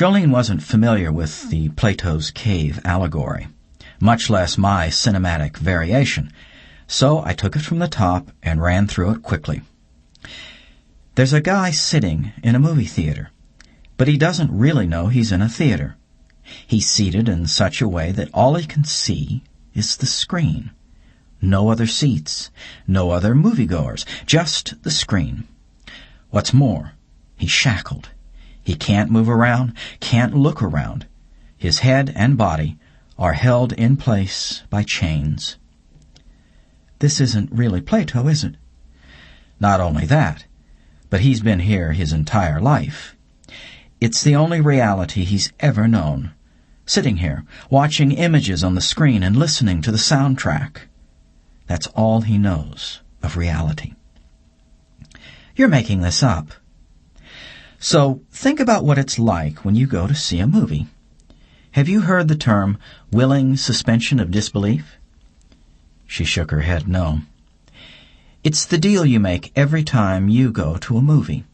Jolene wasn't familiar with the Plato's cave allegory, much less my cinematic variation, so I took it from the top and ran through it quickly. There's a guy sitting in a movie theater, but he doesn't really know he's in a theater. He's seated in such a way that all he can see is the screen. No other seats, no other moviegoers, just the screen. What's more, he's shackled. He can't move around, can't look around. His head and body are held in place by chains. This isn't really Plato, is it? Not only that, but he's been here his entire life. It's the only reality he's ever known. Sitting here, watching images on the screen and listening to the soundtrack. That's all he knows of reality. You're making this up. So think about what it's like when you go to see a movie. Have you heard the term willing suspension of disbelief? She shook her head no. It's the deal you make every time you go to a movie.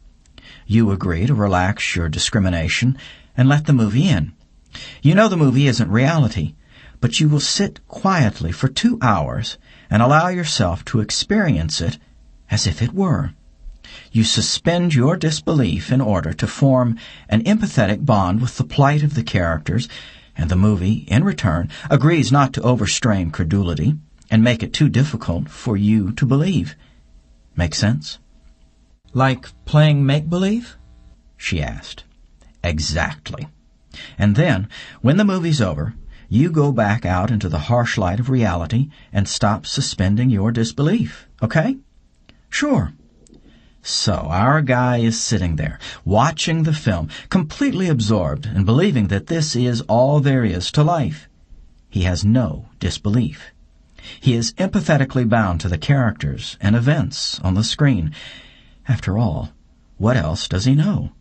You agree to relax your discrimination and let the movie in. You know the movie isn't reality, but you will sit quietly for 2 hours and allow yourself to experience it as if it were. You suspend your disbelief in order to form an empathetic bond with the plight of the characters, and the movie, in return, agrees not to overstrain credulity and make it too difficult for you to believe. Make sense? Like playing make-believe? She asked. Exactly. And then, when the movie's over, you go back out into the harsh light of reality and stop suspending your disbelief, okay? Sure. So our guy is sitting there, watching the film, completely absorbed and believing that this is all there is to life. He has no disbelief. He is empathetically bound to the characters and events on the screen. After all, what else does he know?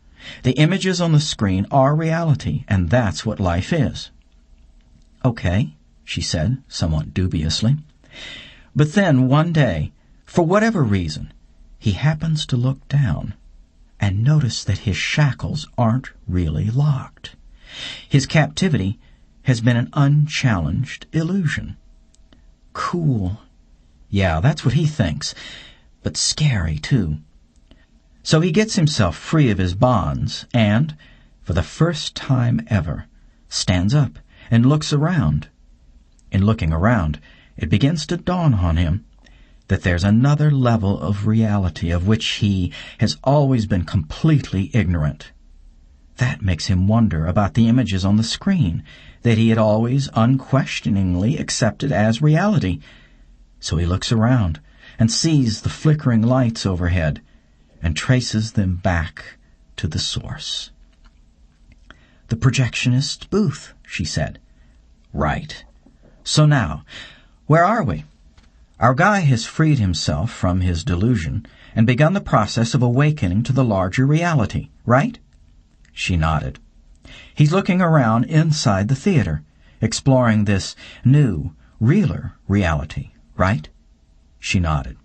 The images on the screen are reality, and that's what life is. Okay, she said, somewhat dubiously. But then one day, for whatever reason, he happens to look down and notice that his shackles aren't really locked. His captivity has been an unchallenged illusion. Cool. Yeah, that's what he thinks, but scary, too. So he gets himself free of his bonds and, for the first time ever, stands up and looks around. In looking around, it begins to dawn on him that there's another level of reality of which he has always been completely ignorant. That makes him wonder about the images on the screen that he had always unquestioningly accepted as reality. So he looks around and sees the flickering lights overhead and traces them back to the source. The projectionist's booth, she said. Right. So now, where are we? Our guy has freed himself from his delusion and begun the process of awakening to the larger reality, right? She nodded. He's looking around inside the theater, exploring this new, realer reality, right? She nodded.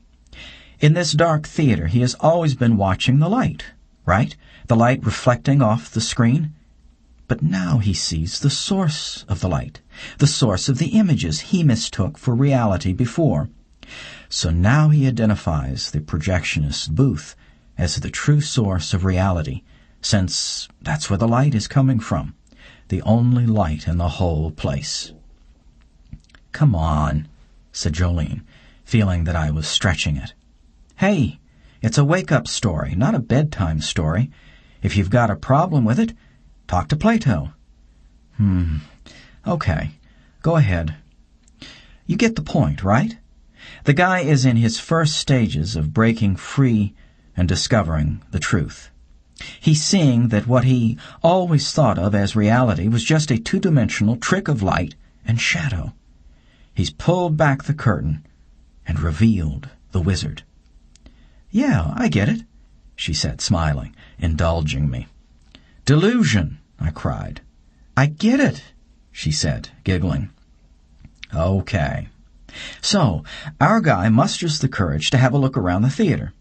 In this dark theater, he has always been watching the light, right? The light reflecting off the screen. But now he sees the source of the light, the source of the images he mistook for reality before. So now he identifies the projectionist's booth as the true source of reality, since that's where the light is coming from, the only light in the whole place. Come on, said Jolene, feeling that I was stretching it. Hey, it's a wake-up story, not a bedtime story. If you've got a problem with it, talk to Plato. Okay, go ahead. You get the point, right? The guy is in his first stages of breaking free and discovering the truth. He's seeing that what he always thought of as reality was just a two-dimensional trick of light and shadow. He's pulled back the curtain and revealed the wizard. Yeah, I get it, she said, smiling, indulging me. Delusion, I cried. I get it, she said, giggling. Okay. So, our guy musters the courage to have a look around the theater.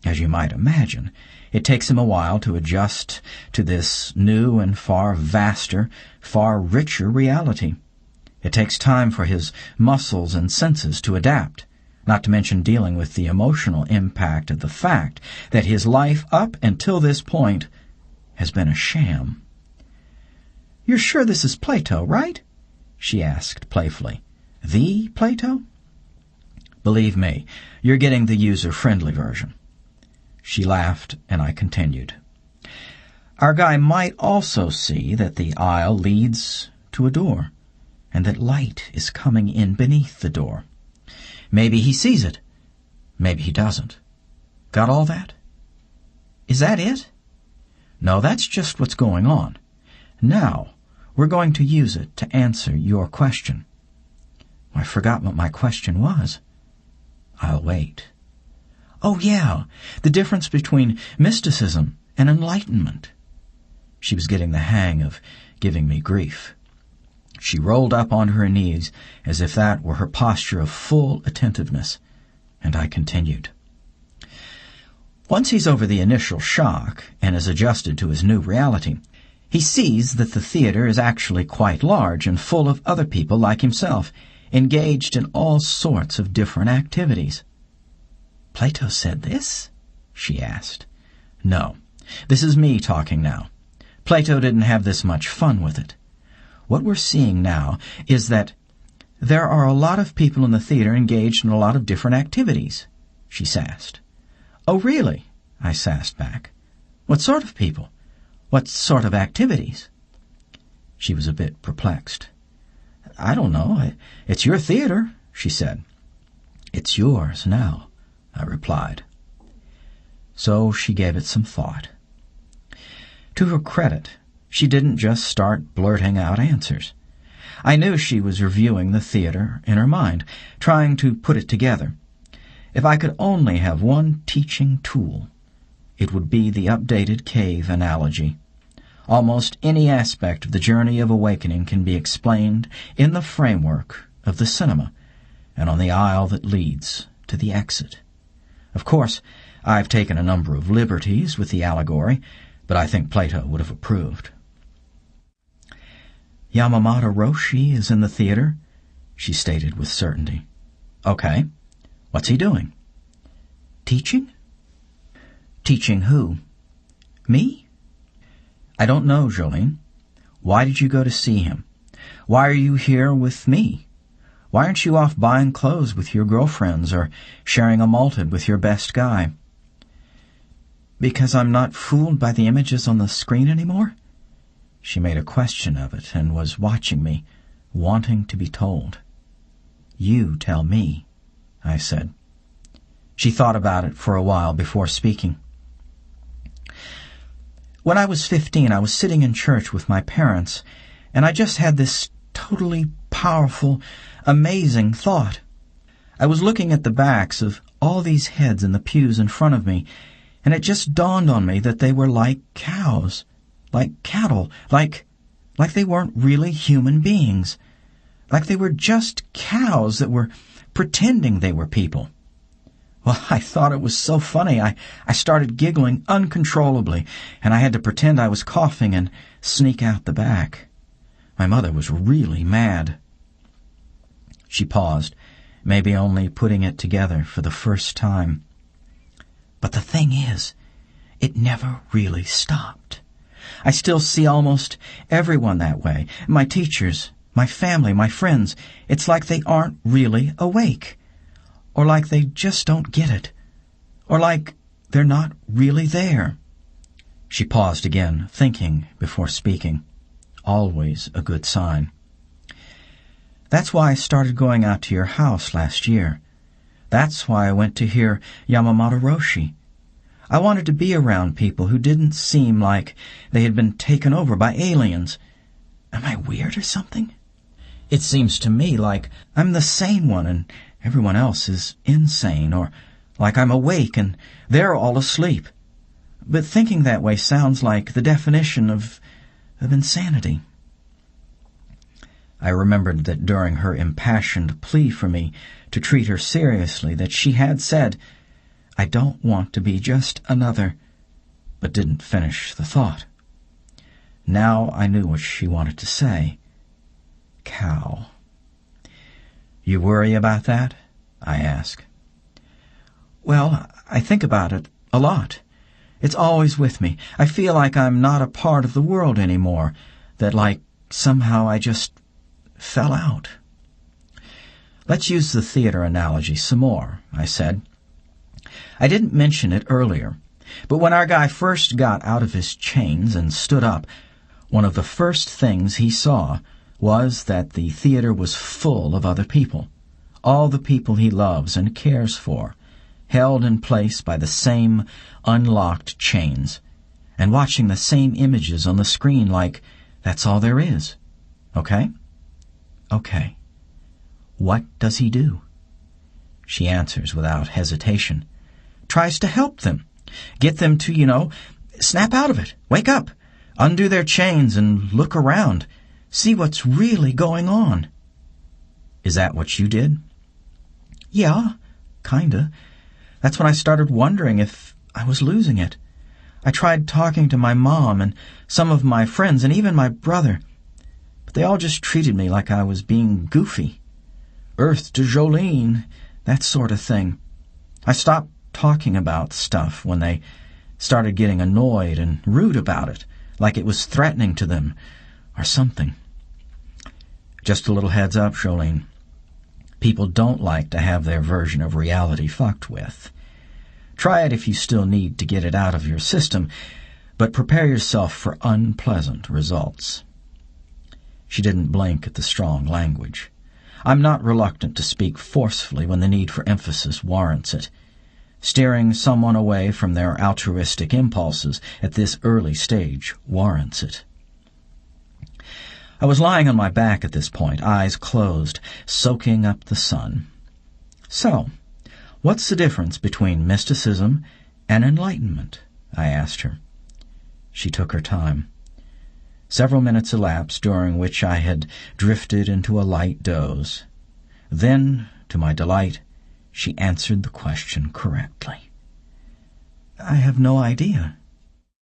As you might imagine, It takes him a while to adjust to this new and far vaster, far richer reality. It takes time for his muscles and senses to adapt, not to mention dealing with the emotional impact of the fact that his life up until this point has been a sham. "You're sure this is Plato, right?" she asked playfully. "The Plato?" "Believe me, you're getting the user-friendly version." She laughed, and I continued. "Our guy might also see that the aisle leads to a door, and that light is coming in beneath the door. Maybe he sees it. Maybe he doesn't. Got all that?" "Is that it?" "No, that's just what's going on. Now, we're going to use it to answer your question." I forgot what my question was. "I'll wait." "Oh, yeah, the difference between mysticism and enlightenment." She was getting the hang of giving me grief. She rolled up onto her knees as if that were her posture of full attentiveness, and I continued. "Once he's over the initial shock and is adjusted to his new reality, he sees that the theater is actually quite large and full of other people like himself, engaged in all sorts of different activities." "Plato said this?" she asked. "No, this is me talking now. Plato didn't have this much fun with it. What we're seeing now is that there are a lot of people in the theater engaged in a lot of different activities," she sassed. "Oh, really?" I sassed back. "What sort of people? What sort of activities?" She was a bit perplexed. "I don't know. It's your theater," she said. "It's yours now," I replied. So she gave it some thought. To her credit, she didn't just start blurting out answers. I knew she was reviewing the theater in her mind, trying to put it together. If I could only have one teaching tool, it would be the updated cave analogy. Almost any aspect of the journey of awakening can be explained in the framework of the cinema and on the aisle that leads to the exit. Of course, I've taken a number of liberties with the allegory, but I think Plato would have approved. "Yamamoto Roshi is in the theater," she stated with certainty. "Okay. What's he doing?" "Teaching?" "Teaching who?" "Me?" "I don't know, Jolene. Why did you go to see him? Why are you here with me? Why aren't you off buying clothes with your girlfriends or sharing a malted with your best guy?" "Because I'm not fooled by the images on the screen anymore?" She made a question of it and was watching me, wanting to be told. "You tell me," I said. She thought about it for a while before speaking. "When I was 15, I was sitting in church with my parents, and I just had this totally powerful, amazing thought. I was looking at the backs of all these heads in the pews in front of me, and it just dawned on me that they were like cows, like cattle, like they weren't really human beings, like they were just cows that were pretending they were people. Well, I thought it was so funny. I started giggling uncontrollably, and I had to pretend I was coughing and sneak out the back. My mother was really mad." She paused, maybe only putting it together for the first time. "But the thing is, it never really stopped. I still see almost everyone that way. My teachers, my family, my friends. It's like they aren't really awake. Or like they just don't get it. Or like they're not really there." She paused again, thinking before speaking. Always a good sign. "That's why I started going out to your house last year. That's why I went to hear Yamamoto Roshi. I wanted to be around people who didn't seem like they had been taken over by aliens. Am I weird or something? It seems to me like I'm the sane one and everyone else is insane, or like I'm awake and they're all asleep. But thinking that way sounds like the definition of insanity." I remembered that during her impassioned plea for me to treat her seriously that she had said, "I don't want to be just another but didn't finish the thought. Now I knew what she wanted to say. Cow. You worry about that? I asked. Well, I think about it a lot. It's always with me. I feel like I'm not a part of the world anymore, that like somehow I just fell out. Let's use the theater analogy some more, I said. I didn't mention it earlier, but when our guy first got out of his chains and stood up, one of the first things he saw was that the theater was full of other people, all the people he loves and cares for, held in place by the same unlocked chains, and watching the same images on the screen like that's all there is. Okay? Okay. What does he do? She answers without hesitation. Tries to help them. Get them to, snap out of it. Wake up. Undo their chains and look around. See what's really going on. Is that what you did? Yeah, kinda. That's when I started wondering if I was losing it. I tried talking to my mom and some of my friends and even my brother, but they all just treated me like I was being goofy. Earth to Jolene, that sort of thing. I stopped talking about stuff when they started getting annoyed and rude about it, like it was threatening to them or something. Just a little heads up, Jolene. People don't like to have their version of reality fucked with. Try it if you still need to get it out of your system, but prepare yourself for unpleasant results. She didn't blink at the strong language. I'm not reluctant to speak forcefully when the need for emphasis warrants it. Steering someone away from their altruistic impulses at this early stage warrants it. I was lying on my back at this point, eyes closed, soaking up the sun. So, what's the difference between mysticism and enlightenment? I asked her. She took her time. Several minutes elapsed, during which I had drifted into a light doze. Then, to my delight, she answered the question correctly. I have no idea,